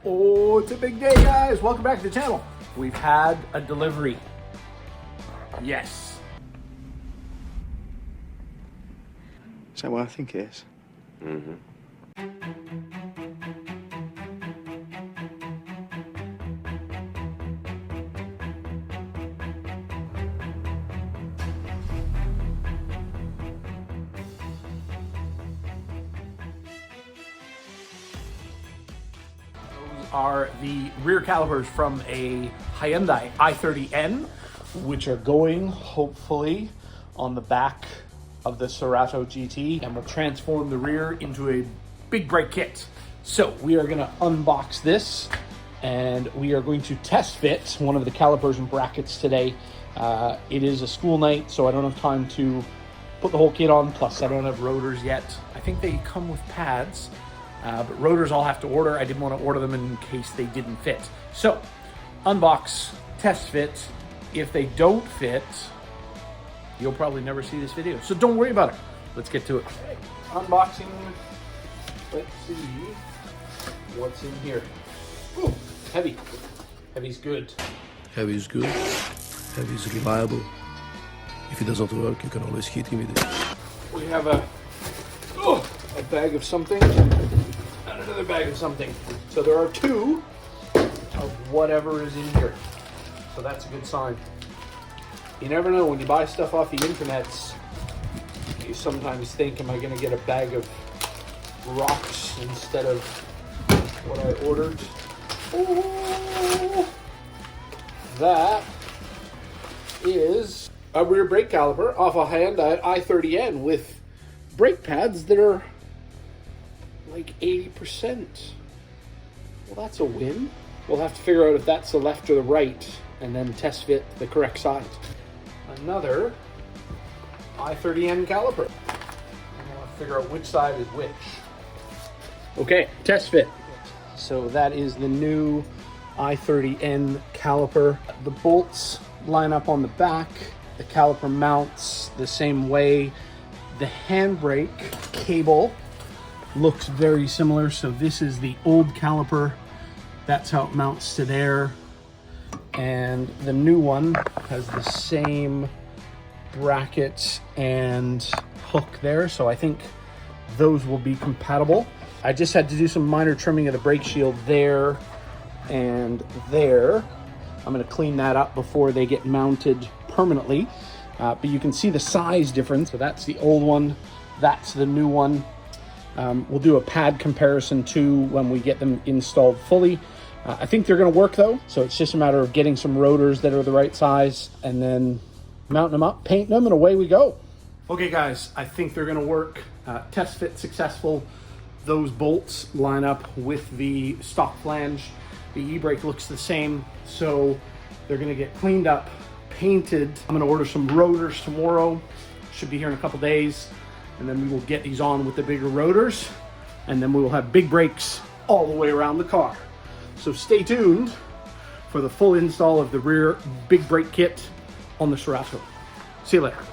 Oh, it's a big day, guys. Welcome back to the channel. We've had a delivery. Yes. Is that what I think it is? Mm-hmm. Are the rear calipers from a Hyundai i30N, which are going hopefully on the back of the Cerato GT and will transform the rear into a big brake kit. So we are going to unbox this and we are going to test fit one of the calipers and brackets today. It is a school night, so I don't have time to put the whole kit on. Plus I don't have rotors yet. I think they come with pads. But rotors I'll have to order. I didn't want to order them in case they didn't fit. So, unbox, test fit. If they don't fit, you'll probably never see this video. So don't worry about it. Let's get to it. Okay. Unboxing. Let's see what's in here. Ooh, heavy. Heavy's good. Heavy is good. Heavy is reliable. If it doesn't work, you can always hit him with it. We have a bag of something. And another bag of something. So there are two of whatever is in here. So that's a good sign. You never know, when you buy stuff off the internets, you sometimes think, am I going to get a bag of rocks instead of what I ordered? Ooh, that is a rear brake caliper off a Hyundai i30N with brake pads that are like 80%. Well, that's a win. We'll have to figure out if that's the left or the right and then test fit the correct side. Another i30N caliper. I'm gonna figure out which side is which. Okay, test fit. So that is the new i30N caliper. The bolts line up on the back. The caliper mounts the same way. The handbrake cable looks very similar. So this is the old caliper. That's how it mounts to there. And the new one has the same bracket and hook there. So I think those will be compatible. I just had to do some minor trimming of the brake shield there and there. I'm going to clean that up before they get mounted permanently. But you can see the size difference. So that's the old one. That's the new one. We'll do a pad comparison too when we get them installed fully. I think they're going to work though. So it's just a matter of getting some rotors that are the right size and then mounting them up, painting them, and away we go. Okay guys, I think they're going to work. Test fit successful. Those bolts line up with the stock flange. The e-brake looks the same. So they're going to get cleaned up, painted. I'm going to order some rotors tomorrow. Should be here in a couple days. And then we will get these on with the bigger rotors. And then we will have big brakes all the way around the car. So stay tuned for the full install of the rear big brake kit on the Cerato. See you later.